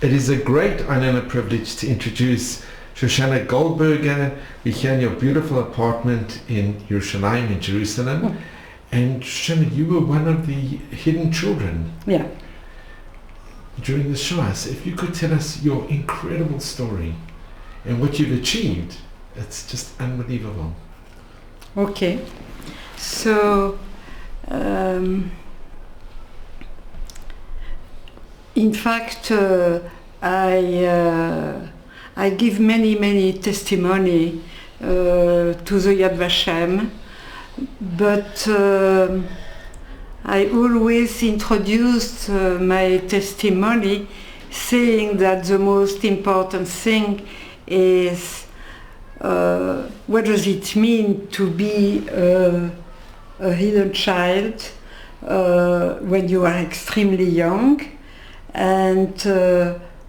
It is a great honor and a privilege to introduce Shoshana Goldberger. We're here in your beautiful apartment in Yerushalayim in Jerusalem. And Shoshana, you were one of the hidden children. Yeah. During the Shoah. So if you could tell us your incredible story and what you've achieved, it's just unbelievable. Okay. So, in fact, I give many testimony to the Yad Vashem, but I always introduced my testimony saying that the most important thing is what does it mean to be a hidden child when you are extremely young, and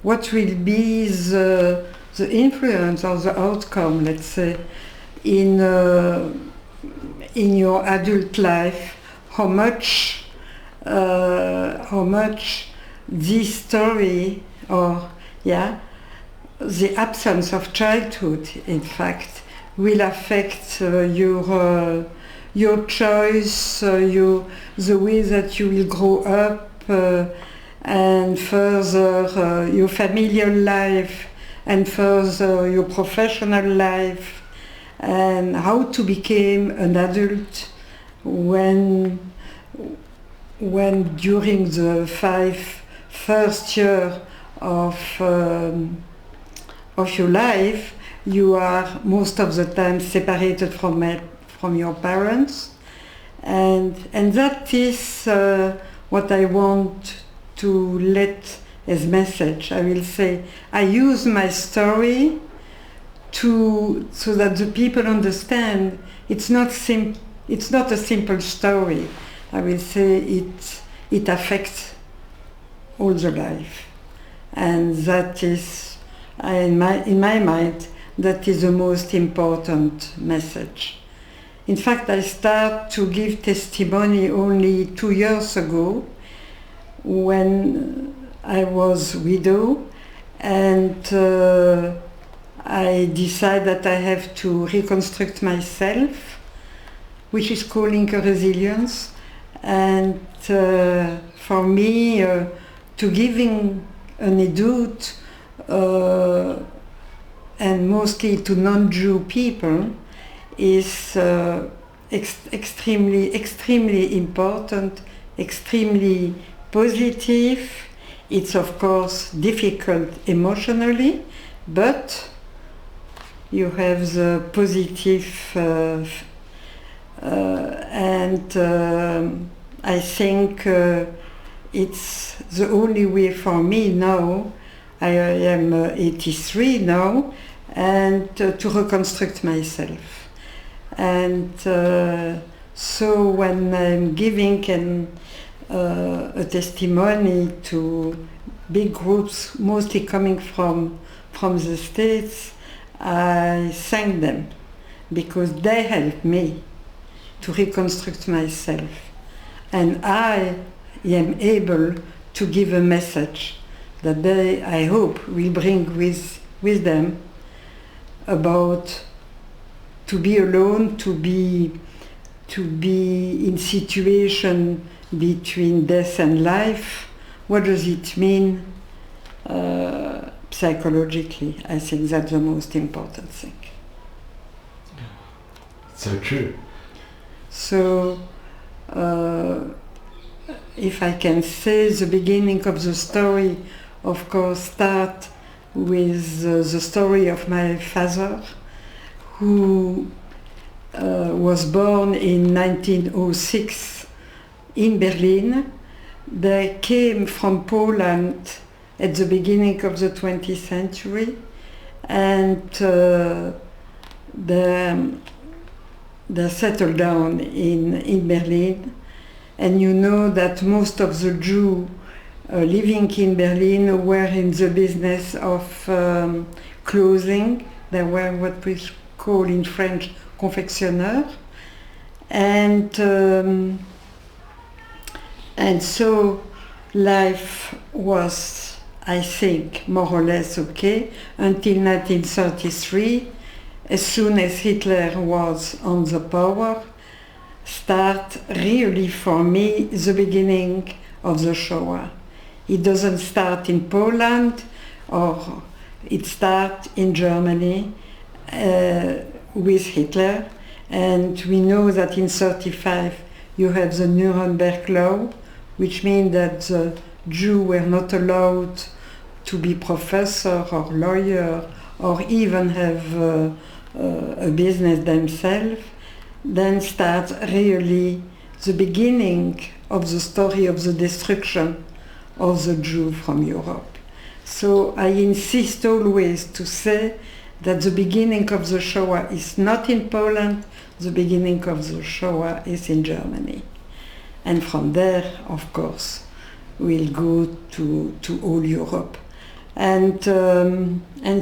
what will be the influence or the outcome, let's say, in your adult life, how much this story, or the absence of childhood, in fact, will affect your choice, the way that you will grow up, and further your familial life, and further your professional life, and how to become an adult when during the first year of your life you are most of the time separated from your parents, and that is what I want to let as message. I will say I use my story so that the people understand it's not a simple story. I will say it affects all the life, and that is in my mind that is the most important message. In fact, I started to give testimony only 2 years ago when I was widow, and I decided that I have to reconstruct myself, which is calling a resilience, and for me to giving an edut and mostly to non-Jew people is extremely important, extremely positive. It's of course difficult emotionally, but you have the positive and I think it's the only way for me now. I am 83 now, and to reconstruct myself. And so when I'm giving a testimony to big groups, mostly coming from the States, I thank them because they helped me to reconstruct myself, and I am able to give a message that they, I hope, will bring with them about to be alone, to be in situation between death and life. What does it mean psychologically? I think that's the most important thing. So true. So if I can say, the beginning of the story, of course, start with the story of my father, who was born in 1906 in Berlin. They came from Poland at the beginning of the 20th century, and they settled down in Berlin. And you know that most of the Jews living in Berlin were in the business of clothing. They were what we call in French confectionneurs. And so life was I think, more or less okay, until 1933, as soon as Hitler was on the power, start really for me the beginning of the Shoah. It doesn't start in Poland, or it starts in Germany with Hitler. And we know that in 1935 you have the Nuremberg Law, which means that the Jews were not allowed to be professor or lawyer or even have a business themselves. Then starts really the beginning of the story of the destruction of the Jew from Europe. So I insist always to say that the beginning of the Shoah is not in Poland, the beginning of the Shoah is in Germany. And from there, of course, we'll go to all Europe. And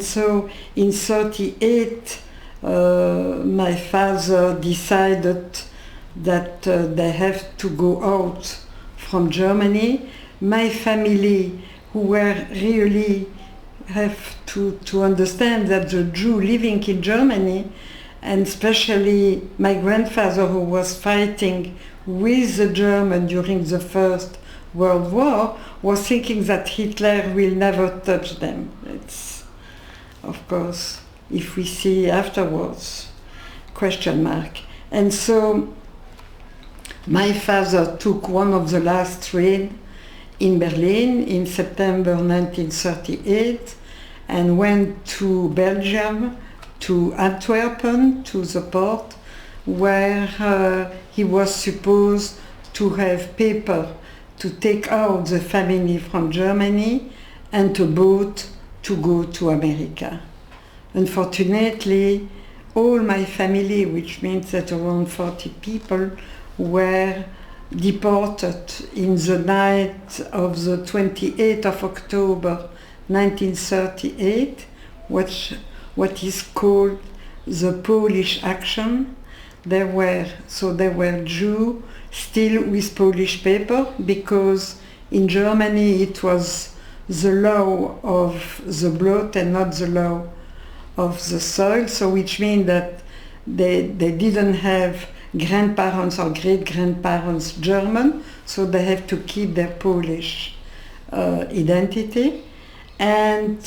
so in 1938, my father decided that they have to go out from Germany. My family, who were really have to understand that the Jew living in Germany, and especially my grandfather who was fighting with the German during the First World War, was thinking that Hitler will never touch them. It's, of course, if we see afterwards, question mark. And so my father took one of the last trains in Berlin in September 1938 and went to Belgium, to Antwerpen, to the port, where he was supposed to have paper to take out the family from Germany and a boat to go to America. Unfortunately, all my family, which means that around 40 people, were deported in the night of the 28th of October 1938, what is called the Polish Action. There were Jews still with Polish paper, because in Germany it was the law of the blood and not the law of the soil, so which means that they didn't have grandparents or great-grandparents German, so they have to keep their Polish identity. And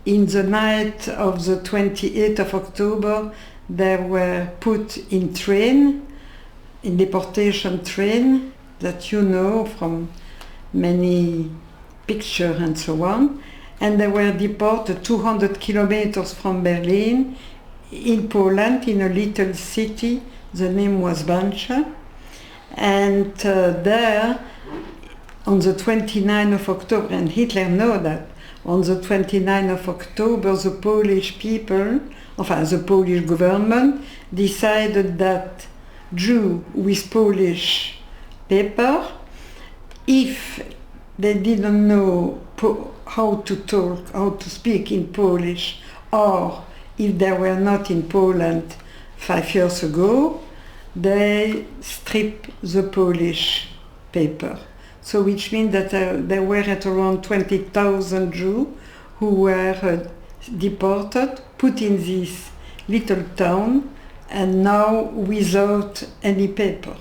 in the night of the 28th of October, they were put in deportation train that you know from many pictures and so on, and they were deported 200 kilometers from Berlin in Poland, in a little city. The name was Bancha. And there, on the 29th of October, and Hitler knew that, on the 29th of October, the Polish people, the Polish government, decided that Jews with Polish paper, if they didn't know how to talk, how to speak in Polish, or if they were not in Poland 5 years ago, they stripped the Polish paper. So which means that there were at around 20,000 Jews who were deported, put in this little town, and now without any paper.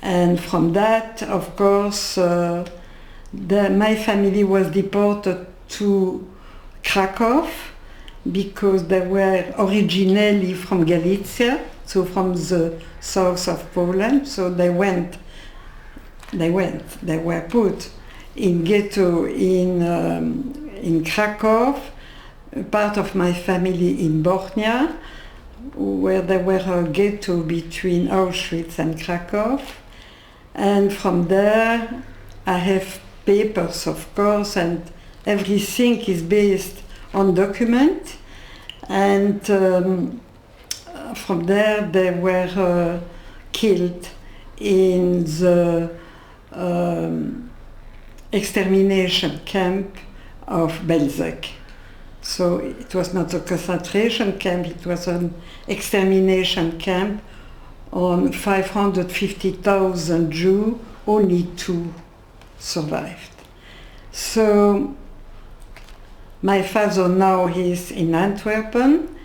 And from that, of course, my family was deported to Krakow, because they were originally from Galicia, so from the south of Poland. So they were put in ghetto in Krakow, part of my family in Bochnia, where there were a ghetto between Auschwitz and Krakow. And from there I have papers, of course, and everything is based on document. And from there they were killed in the extermination camp of Belzec. So it was not a concentration camp, it was an extermination camp. On 550,000 Jews, only 2 survived. So my father now is in Antwerpen.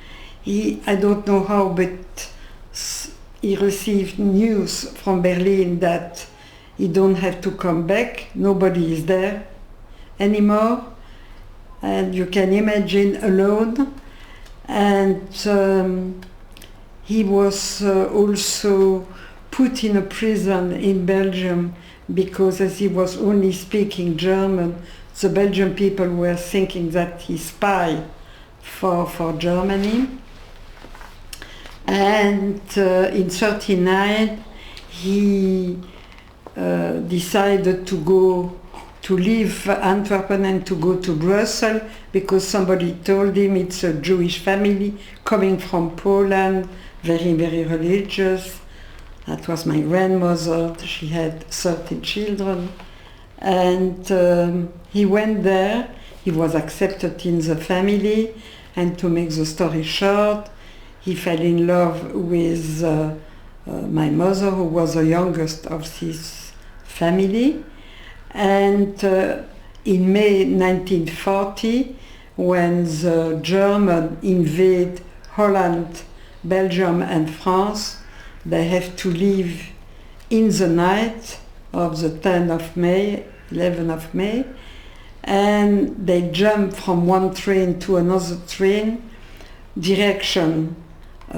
I don't know how, but he received news from Berlin that he don't have to come back. Nobody is there anymore. And you can imagine alone. And he was also put in a prison in Belgium because as he was only speaking German, the Belgian people were thinking that he spied for Germany. And in 1939 he decided to leave Antwerpen and to go to Brussels because somebody told him it's a Jewish family coming from Poland, very, very religious. That was my grandmother. She had 13 children. And he went there. He was accepted in the family. And to make the story short, he fell in love with my mother, who was the youngest of this family. And in May 1940, when the Germans invade Holland, Belgium and France, they have to leave in the night of the 10th of May, 11th of May, and they jump from one train to another train, direction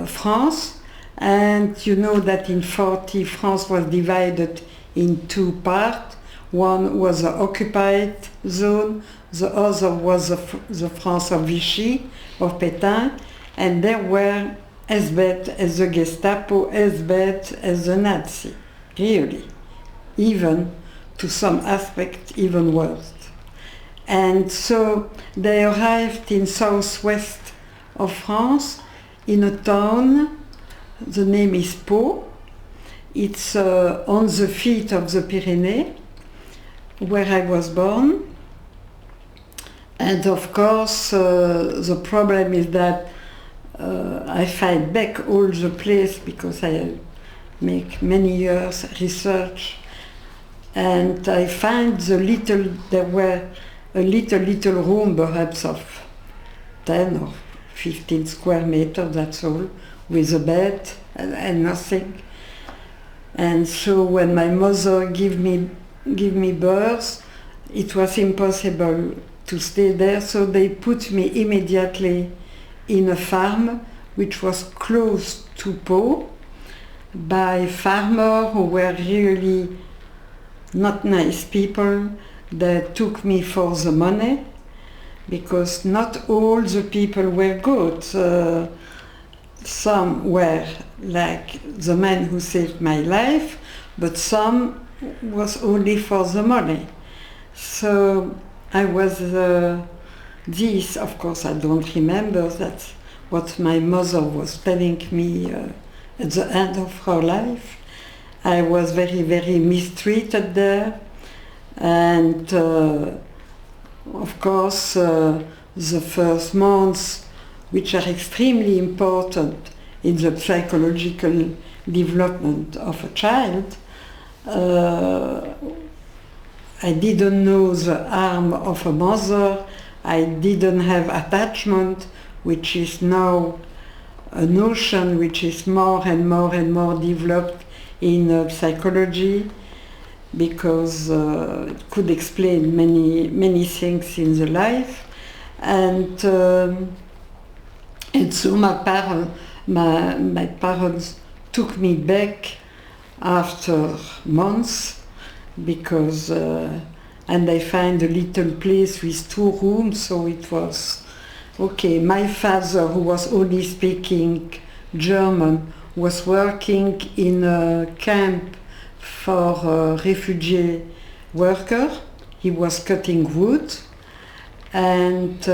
France. And you know that in 1940 France was divided in two parts. One was the occupied zone, the other was the France of Vichy, of Pétain, and they were as bad as the Gestapo, as bad as the Nazi, really. Even, to some aspect, even worse. And so they arrived in southwest of France, in a town, the name is Pau. It's on the feet of the Pyrenees, where I was born. And of course, the problem is that I find back all the place because I make many years research, and I find there were a little room perhaps of 10 or 15 square meters, that's all, with a bed and nothing. And so when my mother gave me birth, it was impossible to stay there, so they put me immediately in a farm which was close to Pau by farmers who were really not nice people. They took me for the money because not all the people were good. Some were like the man who saved my life, but some was only for the money. So I was this, of course, I don't remember. That's what my mother was telling me at the end of her life. I was very, very mistreated there. And of course, the first months, which are extremely important in the psychological development of a child, I didn't know the arm of a mother. I didn't have attachment, which is now a notion which is more and more and more developed in psychology, because it could explain many things in the life. And so my parents took me back after months, because and I found a little place with 2 rooms, so it was okay. My father, who was only speaking German, was working in a camp for refugee workers. He was cutting wood, and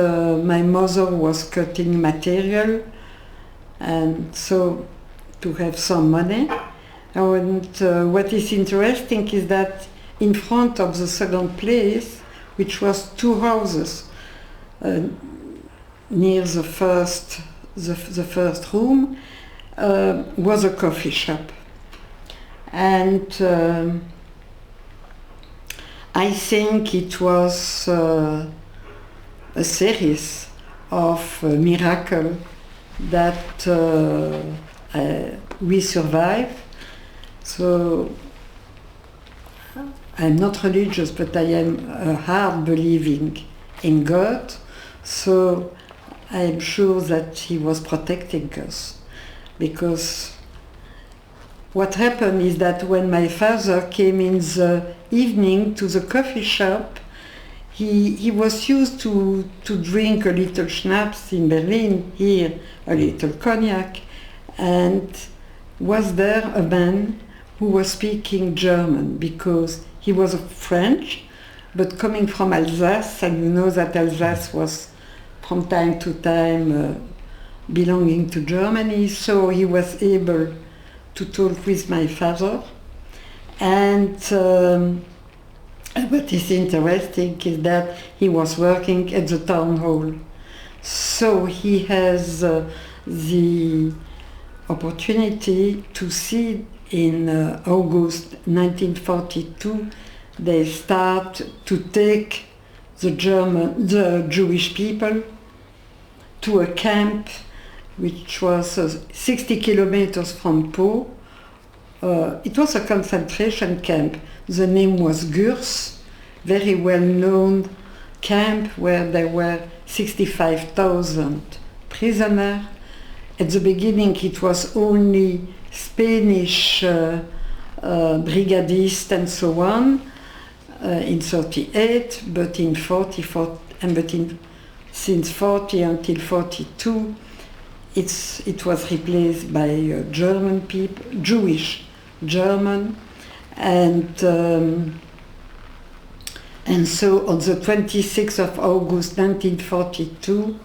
my mother was cutting material, and so to have some money. And what is interesting is that in front of the second place, which was 2 houses near the first room, was a coffee shop. And I think it was a series of miracles that we survived. So I'm not religious, but I am hard believing in God. So I am sure that He was protecting us, because what happened is that when my father came in the evening to the coffee shop, he was used to drink a little schnapps in Berlin, here a little cognac, and was there a man who was speaking German, because he was French, but coming from Alsace, and you know that Alsace was from time to time belonging to Germany, so he was able to talk with my father. And what is interesting is that he was working at the town hall. So he has the opportunity to see in August 1942, they start to take the Jewish people to a camp which was 60 kilometers from Po. It was a concentration camp. The name was Gurs, very well-known camp where there were 65,000 prisoners. At the beginning it was only Spanish brigadists and so on in 38, but in 44, since 40 until 42, it was replaced by German people, Jewish German, and so on the 26th of August 1942,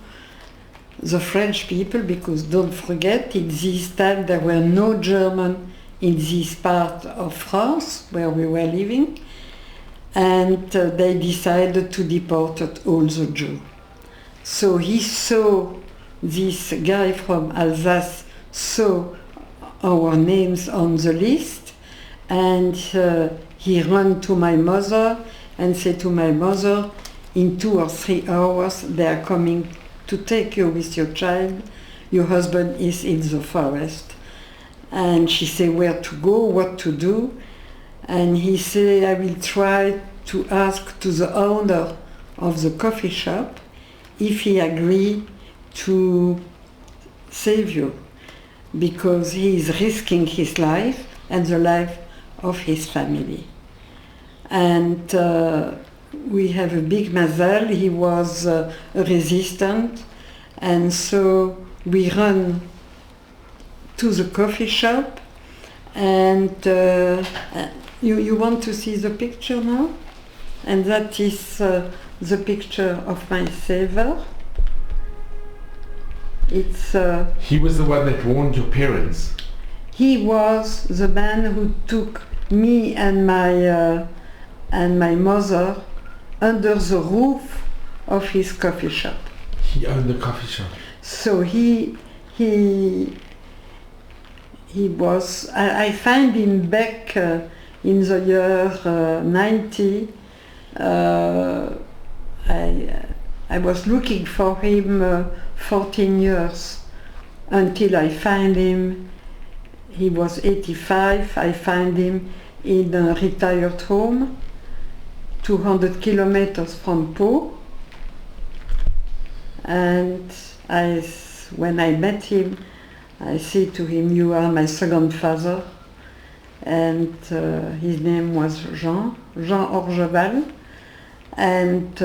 the French people, because don't forget, in this time there were no German in this part of France where we were living, and they decided to deport all the Jews. So he saw, this guy from Alsace saw our names on the list, and he ran to my mother and said to my mother, in 2 or 3 hours they are coming to take you with your child. Your husband is in the forest. And she said where to go, what to do. And he said, I will try to ask to the owner of the coffee shop if he agreed to save you, because he is risking his life and the life of his family. And we have a big mazal. He was a resistant, and so we run to the coffee shop, and you want to see the picture now? And that is the picture of my saver. It's he was the one that warned your parents. He was the man who took me and my mother under the roof of his coffee shop. He owned the coffee shop. So he was. I find him back in the year 90. I was looking for him 14 years until I find him. He was 85. I find him in a retired home, 200 kilometers from Po. And when I met him, I said to him, you are my second father. And his name was Jean Orgeval. And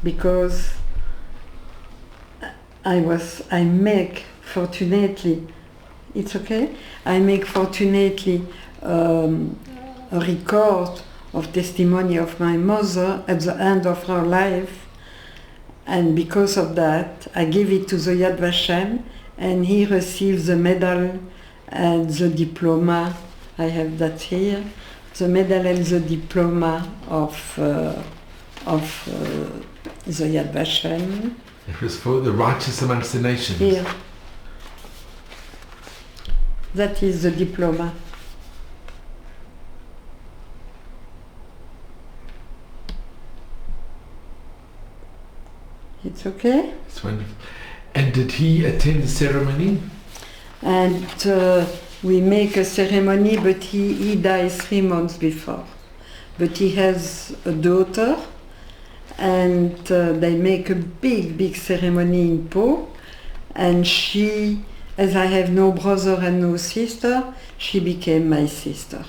because I make fortunately a record of testimony of my mother at the end of her life, and because of that I gave it to the Yad Vashem, and he received the medal and the diploma. I have that here, the medal and the diploma of the Yad Vashem. It was for the righteous amongst the nations. Here. That is the diploma. It's okay? It's wonderful. And did he attend the ceremony? And we make a ceremony, but he dies 3 months before. But he has a daughter, and they make a big ceremony in Pau. And she, as I have no brother and no sister, she became my sister.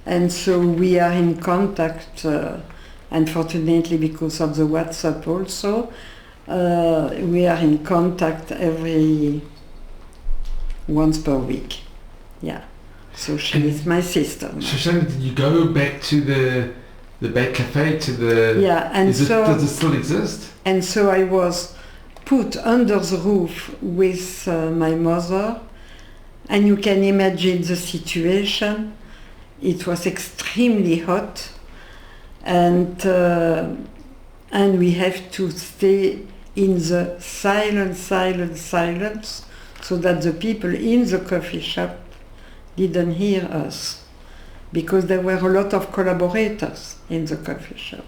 And so we are in contact, unfortunately because of the WhatsApp also. We are in contact once per week. Yeah. So she is my sister. Shoshana, did you go back to the Bat Cafe, to the... Yeah, and does it still exist? And so I was put under the roof with my mother, and you can imagine the situation. It was extremely hot, and we have to stay in the silence, so that the people in the coffee shop didn't hear us, because there were a lot of collaborators in the coffee shop.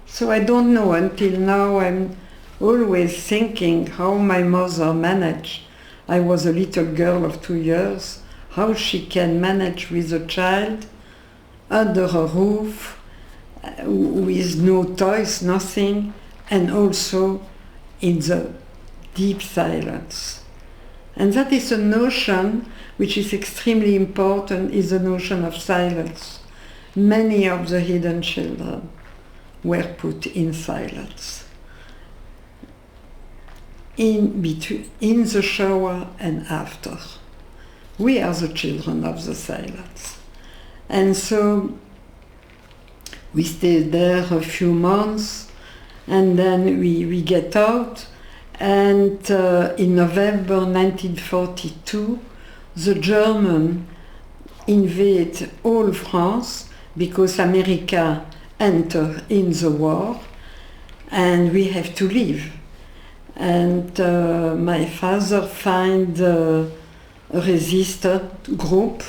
So I don't know, until now I'm always thinking how my mother managed. I was a little girl of 2 years, how she can manage with a child under a roof, with no toys, nothing, and also in the deep silence. And that is a notion which is extremely important, is the notion of silence. Many of the hidden children were put in silence. In the shower and after. We are the children of the silence. And so we stayed there a few months, and then we get out, and in November 1942 the Germans invade all France because America entered in the war, and we have to leave. And my father find a resistant group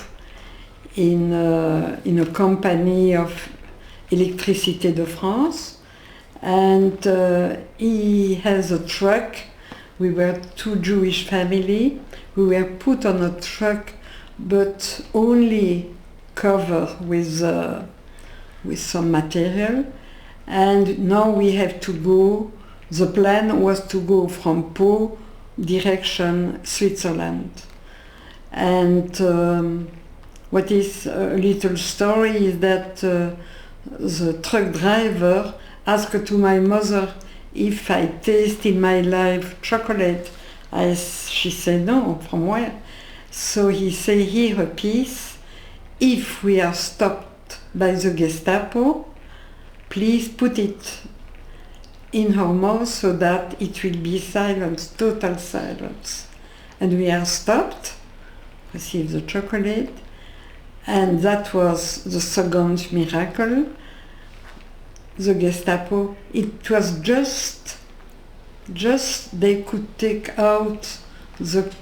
in a company of Électricité de France, and he has a truck. We were 2 Jewish family. We were put on a truck, but only covered with some material. And now we have to go. The plan was to go from Pau direction Switzerland. And what is a little story is that the truck driver asked to my mother if I taste in my life chocolate. She said no, from where? So he said, here a piece. If we are stopped by the Gestapo, please put it in her mouth so that it will be silence, total silence. And we are stopped, received the chocolate, and that was the second miracle. The Gestapo, it was just they could take out the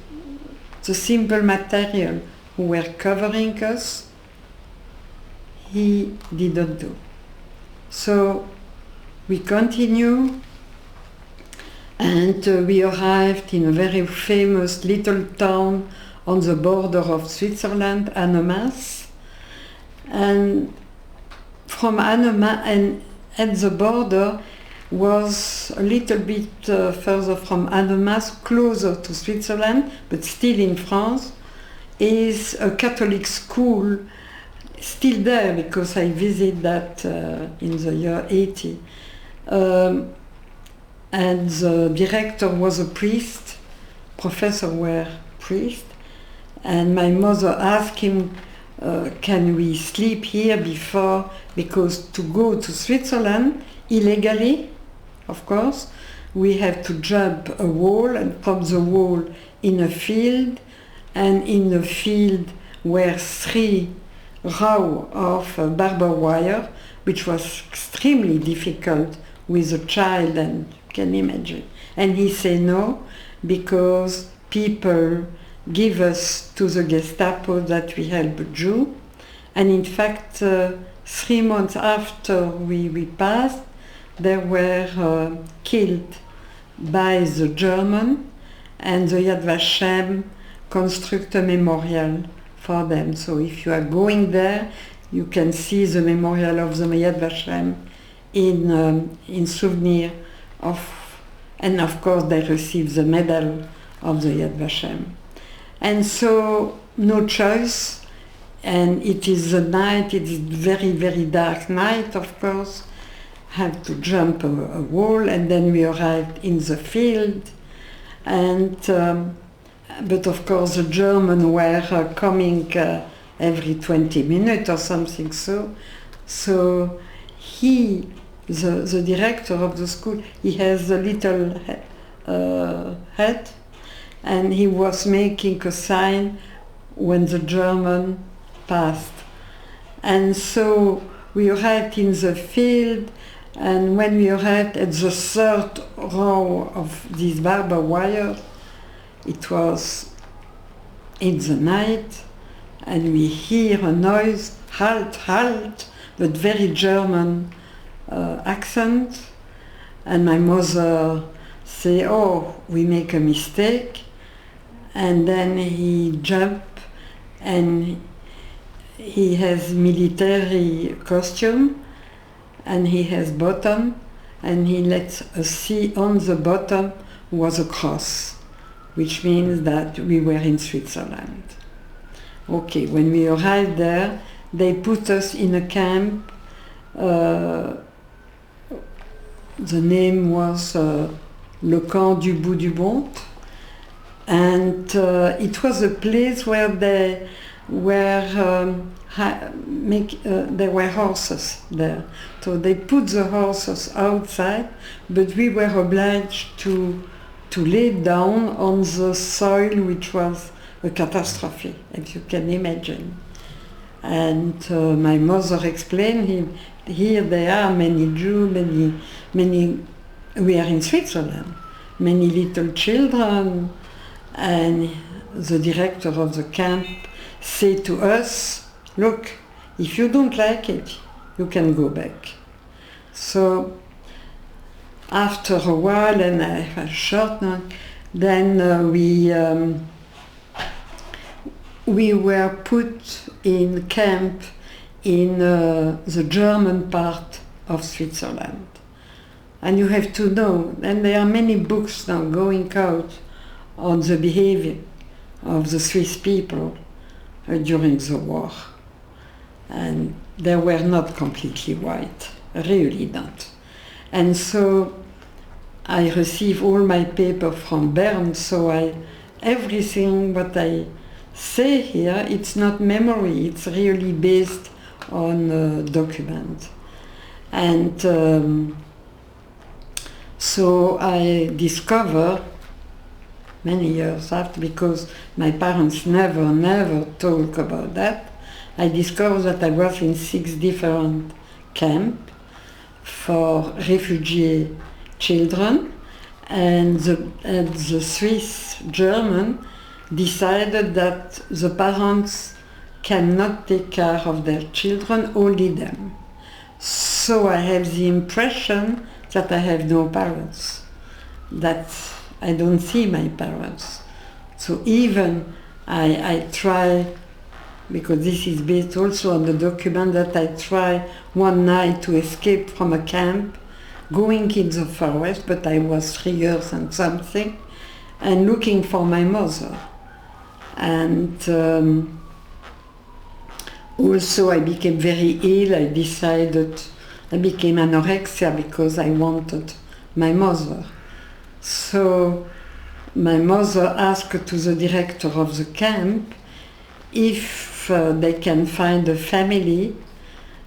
simple material who were covering us. He didn't do. So we continue, and we arrived in a very famous little town on the border of Switzerland, Annemasse. And from Annemasse, and at the border was a little bit further from Annemasse, closer to Switzerland, but still in France, is a Catholic school, still there because I visited that in the year 80. And the director was a priest, professor were priest, and my mother asked him, can we sleep here before, because to go to Switzerland illegally, of course, we have to jump a wall, and from the wall in a field, and in the field were 3 rows of barbed wire, which was extremely difficult with a child, and you can imagine. And he said no, because people give us to the Gestapo that we help a Jew. And in fact, 3 months after we passed, there were killed by the German, and the Yad Vashem construct a memorial for them. So if you are going there, you can see the memorial of the Yad Vashem in souvenir of, and of course they receive the medal of the Yad Vashem. And so no choice, and it is the night, it is very, very dark night, of course, have to jump a wall, and then we arrived in the field, and but of course the Germans were coming every 20 minutes or something, so he, the director of the school, he has a little head, and he was making a sign when the German passed. And so we arrived in the field, and when we arrived at the third row of this barbed wire, it was in the night, and we hear a noise, halt, halt, but very German accent, and my mother say, oh, we make a mistake, and then he jump, and he has military costume, and he has bottom, and he lets us see on the bottom was a cross, which means that we were in Switzerland. Okay, when we arrived there, they put us in a camp. The name was Le Camp du Bout du Monde, and it was a place where there were horses there. So they put the horses outside, but we were obliged to lay down on the soil, which was a catastrophe, as you can imagine. And my mother explained him, here there are many Jews, many, we are in Switzerland, many little children, and the director of the camp said to us, look, if you don't like it, you can go back. So after a while, and I have a short note, then we were put in camp in the German part of Switzerland. And you have to know, and there are many books now going out on the behavior of the Swiss people during the war. And they were not completely white, really not. And so I receive all my paper from Bern, so everything what I say here, it's not memory, it's really based on a document. And so I discover many years after, because my parents never talk about that, I discovered that I was in 6 different camps for refugee children, and the Swiss German decided that the parents cannot take care of their children, only them. So I have the impression that I have no parents, that I don't see my parents. So even I try, because this is based also on the document, that I try one night to escape from a camp, going in the Far West, but I was 3 years and something, and looking for my mother. And also I became very ill. I became anorexia because I wanted my mother. So my mother asked to the director of the camp if they can find a family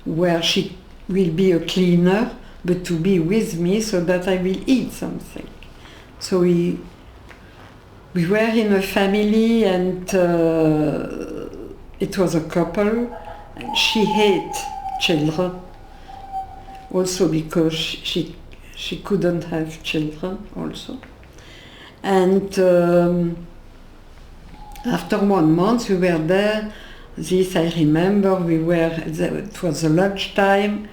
where she will be a cleaner, but to be with me so that I will eat something. So we were in a family, and it was a couple. And she hated children, also because she couldn't have children also. And after 1 month we were there. This I remember, it was a lunchtime,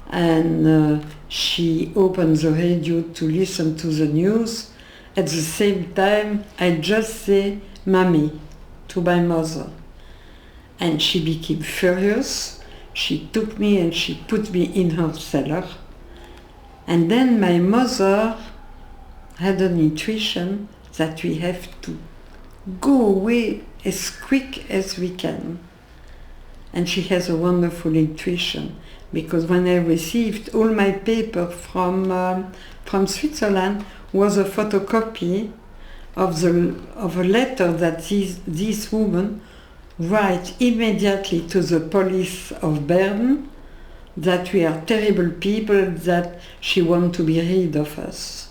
and she opened the radio to listen to the news. At the same time, I just say "Mommy" to my mother. And she became furious. She took me and she put me in her cellar. And then my mother had an intuition that we have to go away as quick as we can. And she has a wonderful intuition, because when I received all my paper from Switzerland was a photocopy of a letter that this woman write immediately to the police of Bern that we are terrible people, that she wants to be rid of us.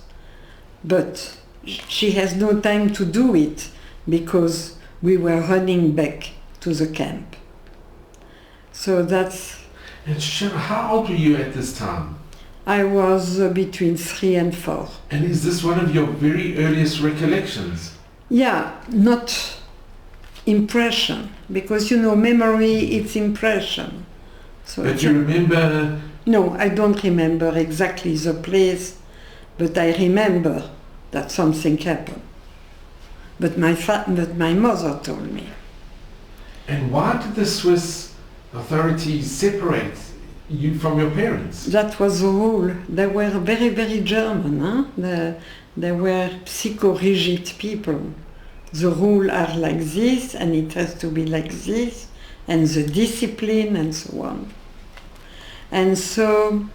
But she has no time to do it because we were running back to the camp. So that's... And Shoshana, how old were you at this time? I was between 3 and 4. And is this one of your very earliest recollections? Yeah, not impression, because memory, it's impression. So but you remember? No, I don't remember exactly the place, but I remember that something happened. But my mother told me. And why did the Swiss authorities separate you from your parents? That was the rule. They were very, very German. Huh? They were psycho-rigid people. The rules are like this, and it has to be like this, and the discipline, and so on. And so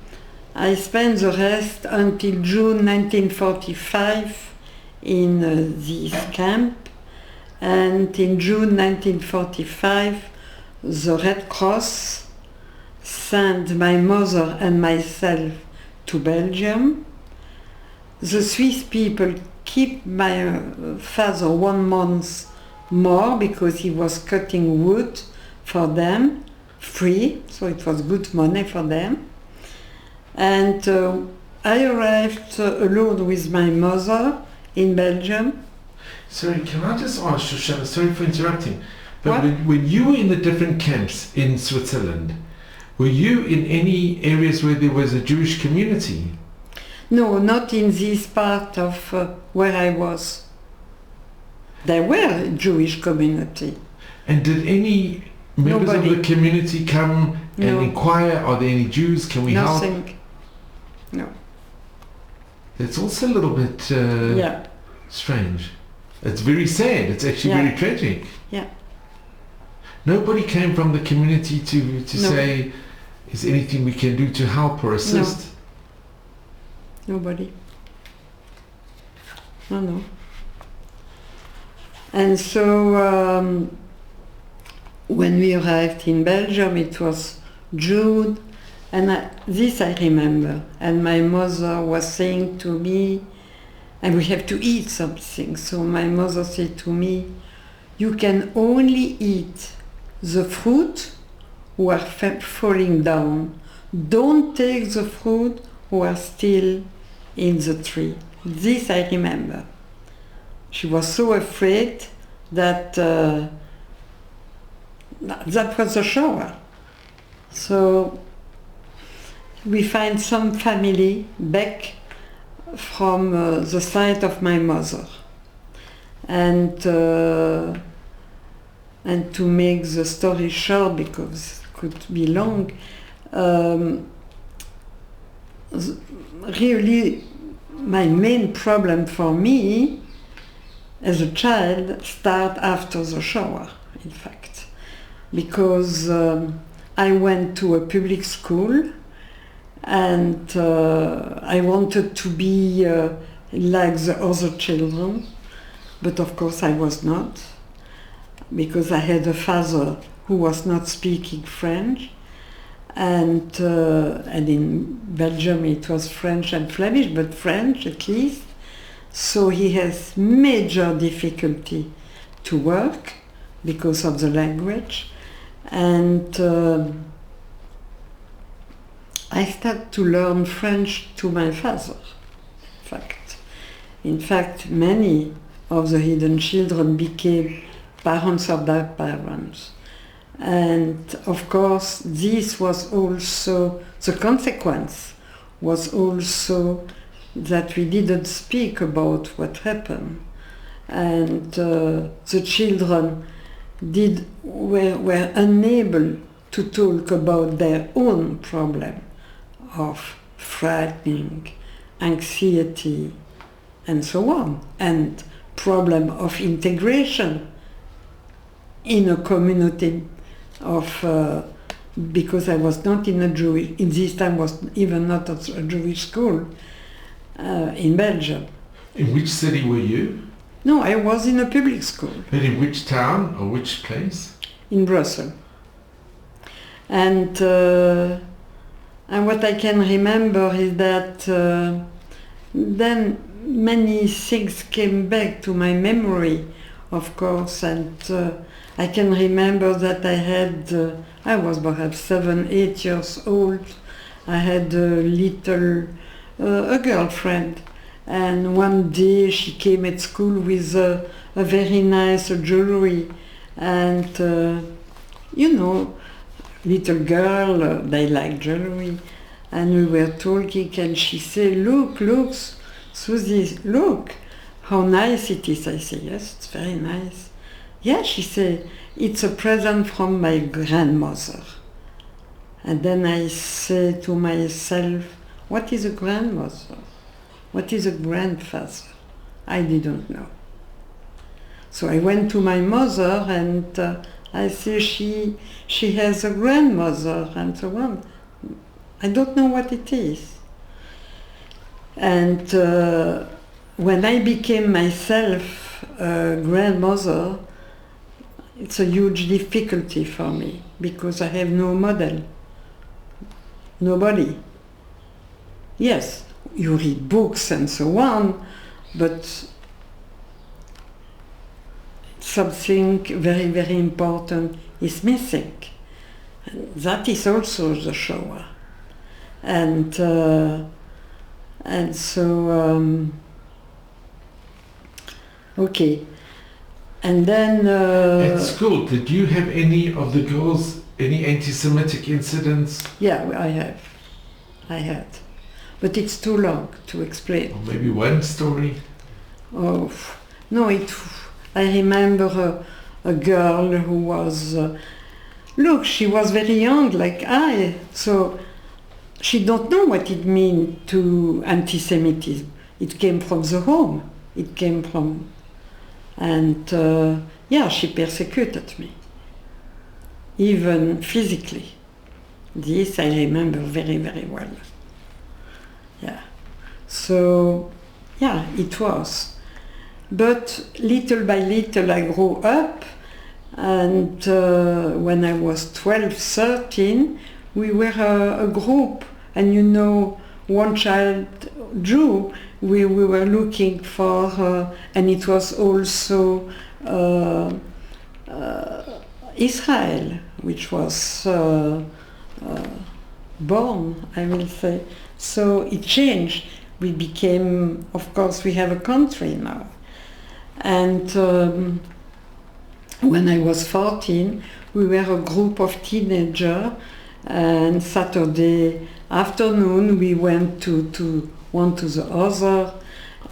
I spent the rest until June 1945 in this camp, and in June 1945 the Red Cross sent my mother and myself to Belgium. The Swiss people keep my father 1 month more because he was cutting wood for them, free, so it was good money for them. And I arrived alone with my mother in Belgium. Sorry, can I just ask, Shoshana, sorry for interrupting, but What? when you were in the different camps in Switzerland, were you in any areas where there was a Jewish community? No, not in this part of where I was. There were a Jewish community. And did any members Nobody. of the community come and No. inquire, are there any Jews, can we help? Nothing. No. It's also a little bit Yeah. strange. It's very sad, it's actually Yeah. very tragic. Yeah. Nobody came from the community to No. say, is there anything we can do to help or assist? Nobody. No. And so when we arrived in Belgium, it was June, and this I remember. And my mother was saying to me, and we have to eat something. So my mother said to me, you can only eat the fruit who are falling down. Don't take the fruit who are still in the tree. This I remember. She was so afraid that that was the shower. So we find some family back from the side of my mother. And to make the story short, because it could be long, really my main problem for me as a child started after the shower, in fact, because I went to a public school and I wanted to be like the other children, but of course I was not, because I had a father who was not speaking French, and in Belgium it was French and Flemish, but French at least. So he has major difficulty to work because of the language, and I started to learn French to my father. In fact, many of the hidden children became parents of their parents. And of course, this was also, the consequence was also that we didn't speak about what happened. And the children were unable to talk about their own problem of frightening, anxiety, and so on, and problem of integration in a community of, because I was not in a Jewish, in this time was even not a Jewish school in Belgium. In which city were you? No, I was in a public school. But in which town or which place? In Brussels. And what I can remember is that then many things came back to my memory, of course, and I can remember that I was perhaps 7, 8 years old. I had a girlfriend, and one day she came at school with a very nice jewelry, and little girl, they like jewelry, and we were talking, and she said, look, Susie, look, how nice it is. I said, yes, it's very nice. Yeah, she said, it's a present from my grandmother. And then I said to myself, what is a grandmother? What is a grandfather? I didn't know. So I went to my mother and I said, she has a grandmother and so on. I don't know what it is. And when I became myself a grandmother, it's a huge difficulty for me because I have no model, nobody. Yes, you read books and so on, but something very, very important is missing. And that is also the Shoah. And so, okay. And then... At school, did you have any of the girls, any anti-Semitic incidents? Yeah, I had. But it's too long to explain. Or maybe one story? Oh, no, I remember a girl who was... look, she was very young, like I, so she don't know what it means to anti-Semitism. It came from the home. It came from... And she persecuted me, even physically. This I remember very, very well. Yeah. So, yeah, it was. But little by little I grew up, and when I was 12, 13, we were a group, and one child Jew, we were looking for, and it was also Israel, which was born, I will say. So it changed. We became, of course, we have a country now. And when I was 14, we were a group of teenagers, and Saturday afternoon we went to one to the other,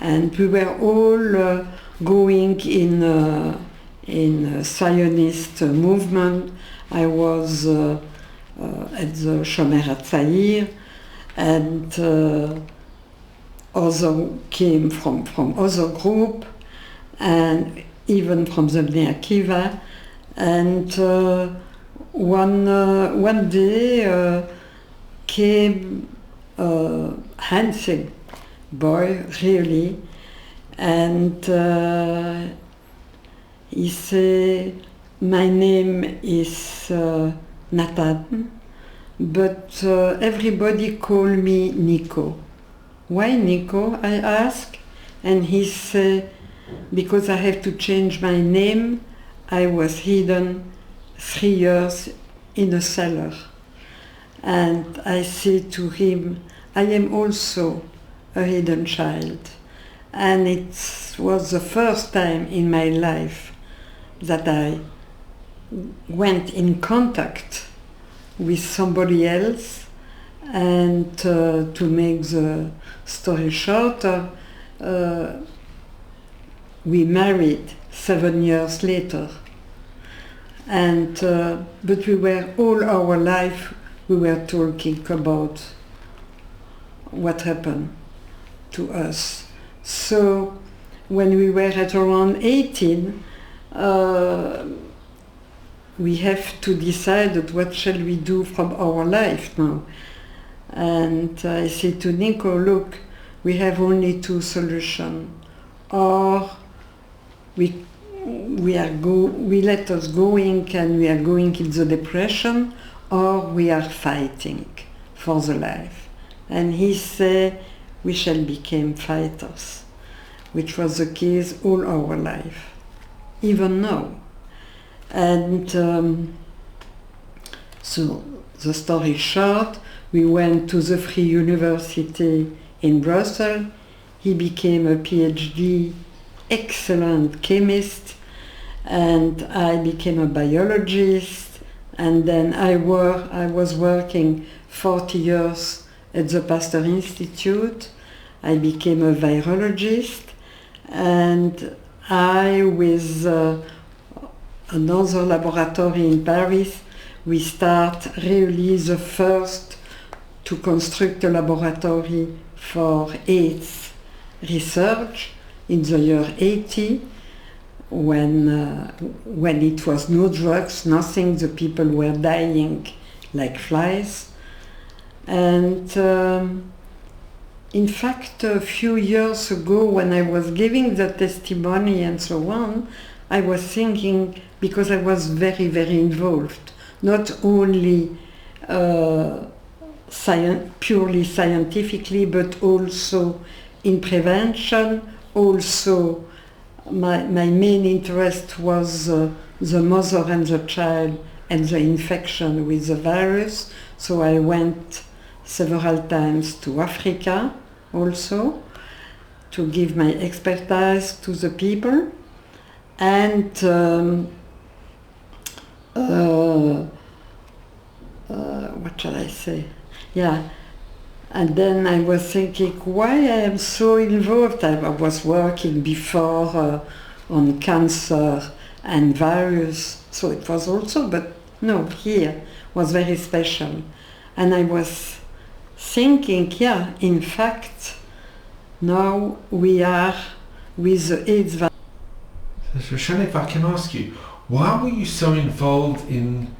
and we were all going in a Zionist movement. I was at the Shomer HaTzair, and other came from other group, and even from the Bnei Akiva. And one day came a handsome boy, really, and he said, my name is Nathan, but everybody call me Nico. Why Nico? I asked, and he said, because I have to change my name. I was hidden 3 years in a cellar. And I said to him, I am also a hidden child. And it was the first time in my life that I went in contact with somebody else, and to make the story shorter, we married 7 years later. And but we were all our life we were talking about what happened to us. So when we were at around 18, we have to decide what shall we do from our life now. And I said to Nico, look, we have only two solutions. Or we let us going and we are going in the depression, or we are fighting for the life. And he said, we shall become fighters, which was the case all our life, even now. And so the story short, we went to the Free University in Brussels. He became a PhD, excellent chemist, and I became a biologist. And then I was working 40 years at the Pasteur Institute. I became a virologist, and I, with another laboratory in Paris, we start really the first to construct a laboratory for AIDS research in the year 80, when it was no drugs, nothing, the people were dying like flies. And in fact, a few years ago, when I was giving the testimony and so on, I was thinking, because I was very, very involved, not only purely scientifically, but also in prevention. Also, my main interest was the mother and the child and the infection with the virus. So I went several times to Africa also to give my expertise to the people. And what shall I say? Yeah. And then I was thinking, why I am so involved. I was working before on cancer and virus, so it was also, but no, here was very special. And I was thinking, yeah, in fact, now we are with the AIDS virus. So Shoshana, if I can ask you, why were you so involved in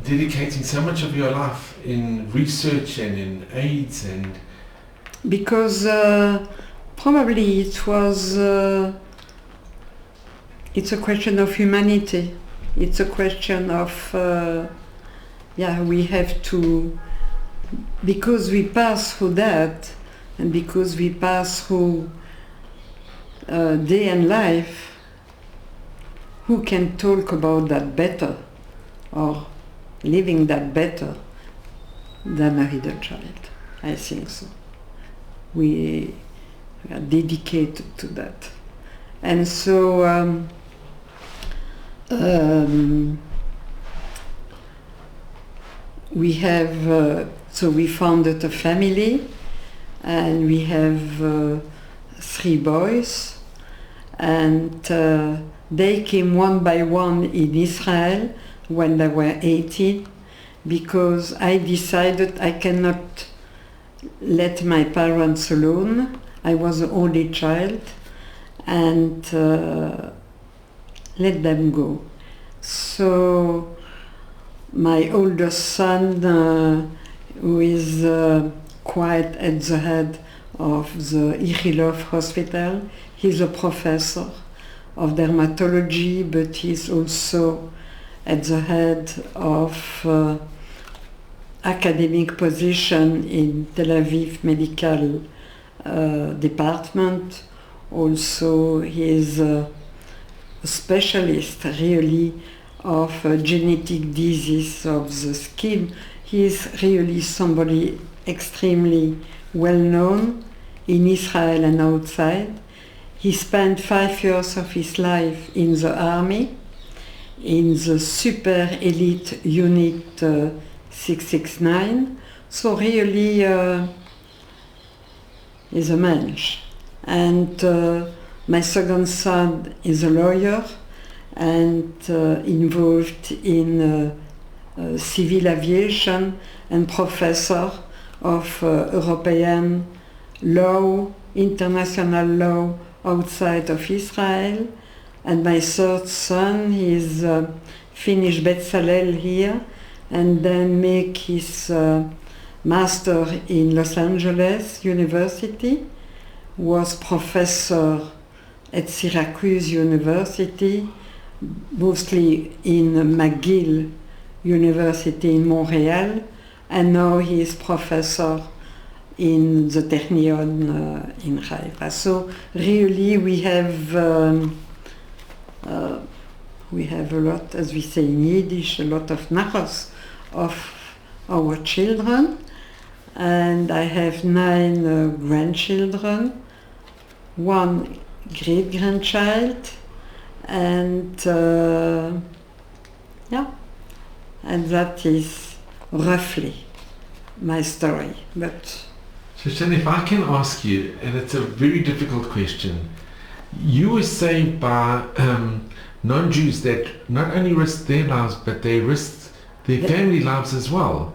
dedicating so much of your life in research and in AIDS? And because probably it was it's a question of humanity. It's a question of we have to, because we pass through that, and because we pass through day and life, who can talk about that better or living that better than a hidden child? I think so. We are dedicated to that. And so we have, so we founded a family, and we have 3 boys, and they came one by one in Israel when they were 18, because I decided I cannot let my parents alone. I was the only child, and let them go. So my oldest son, who is quite at the head of the Ichilov hospital, he's a professor of dermatology, but he's also at the head of academic position in Tel Aviv medical department. Also, he is a specialist really of genetic disease of the skin. He is really somebody extremely well known in Israel and outside. He spent 5 years of his life in the army. in the super elite unit 669. So really is a mensch. And my second son is a lawyer and involved in civil aviation and professor of European law, international law outside of Israel. And my third son is finished Betzalel here and then make his master in Los Angeles University, was professor at Syracuse University, mostly in McGill University in Montreal, and now he is professor in the Technion in Haifa. So really we have a lot, as we say in Yiddish, a lot of nachos of our children, and I have 9 grandchildren, 1 great-grandchild, and and that is roughly my story. But Shoshana, if I can ask you, and it's a very difficult question, you were saved by non-Jews that not only risked their lives, but they risked their family lives as well.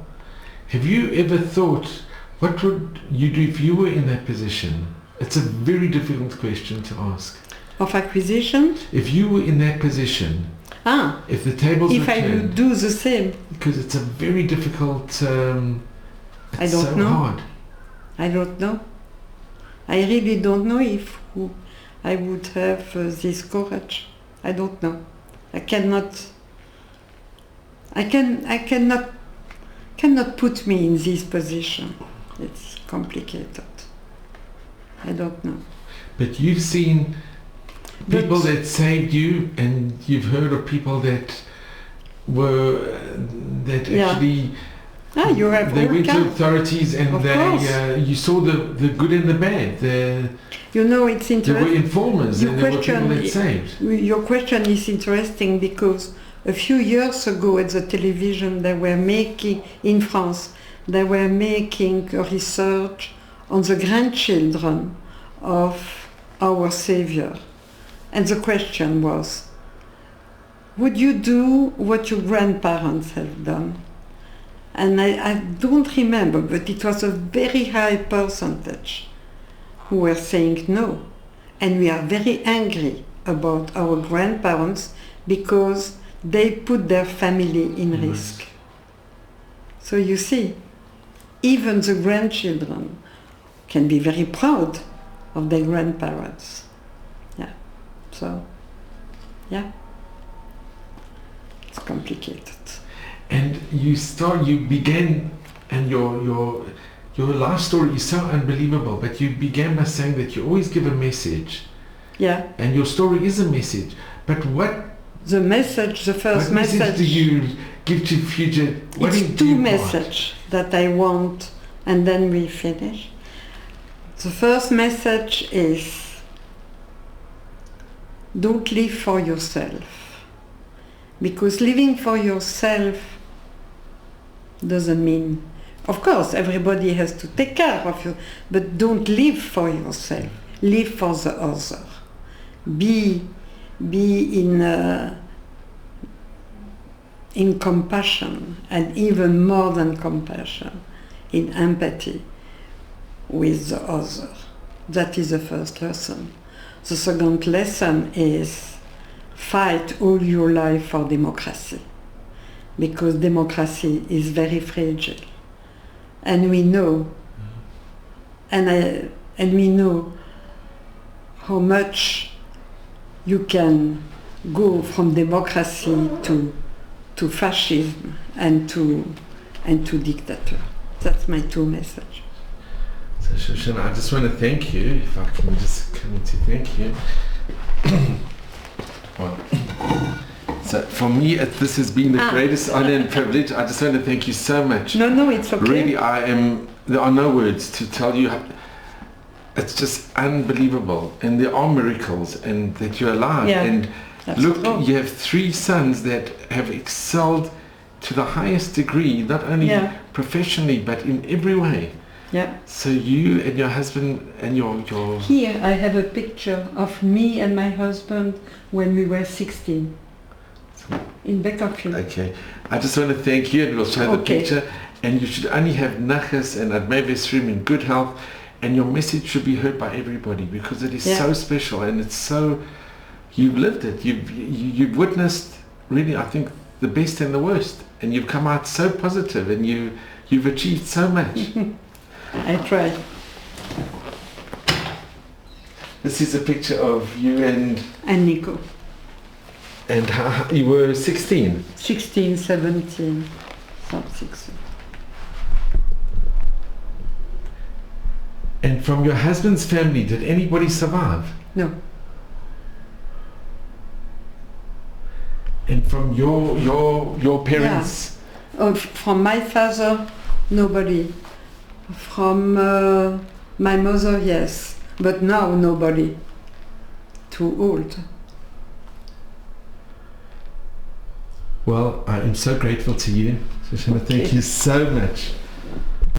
Have you ever thought, what would you do if you were in that position? It's a very difficult question to ask. Of acquisition? If you were in that position, if the tables if were I turned, would do the same. because it's a very difficult, it's I don't so know. hard. I don't know. I really don't know if I would have this courage. I don't know. I cannot put me in this position. It's complicated. I don't know. But you've seen people that saved you, and you've heard of people that actually you have they all went to kinds. authorities and Of you saw the good and the bad. You know, it's There were interesting. informers and there were people that saved. Your question is interesting because a few years ago at the television they were making, in France, they were making a research on the grandchildren of our Savior. And the question was, would you do what your grandparents have done? And I don't remember, but it was a very high percentage who were saying no. And we are very angry about our grandparents because they put their family in risk. So you see, even the grandchildren can be very proud of their grandparents. So, it's complicated. And you began, and your life story is so unbelievable, but you began by saying that you always give a message. Yeah. And your story is a message. But what the message, the first what message do you give to future? It's 2 messages that I want, and then we finish. The first message is, don't live for yourself. Because living for yourself doesn't mean, of course, everybody has to take care of you, but don't live for yourself. Live for the other. Be in compassion, and even more than compassion, in empathy with the other. That is the first lesson. The second lesson is fight all your life for democracy, because democracy is very fragile, and we know, and we know how much you can go from democracy to fascism and to dictator. That's my 2 messages. So Shoshana, I just want to thank you, if I can just come to thank you. Well, so for me, this has been the greatest honor and privilege. I just want to thank you so much. No, it's okay. Really, there are no words to tell you. It's just unbelievable, and there are miracles, and that you're alive, and That's Look, true. you have 3 sons that have excelled to the highest degree, not only Yeah. professionally but in every way. Yeah. So you and your husband and your Here I have a picture of me and my husband when we were 16 in Beckerfield. okay. I just want to thank you, and we'll show the Okay. picture. And you should only have nachas and admevisrim in good health, and your message should be heard by everybody because it is Yeah. so special and it's so. You've lived it. You've witnessed really, I think, the best and the worst, and you've come out so positive, and you've achieved so much. I try. This is a picture of you and Nico. how you were 16. 16, 17, something. And from your husband's family, did anybody survive? No. And from your parents? From my father, nobody. From my mother, yes. But now, nobody. Too old. Well, I am so grateful to you, Shoshana. Thank Okay. you so much.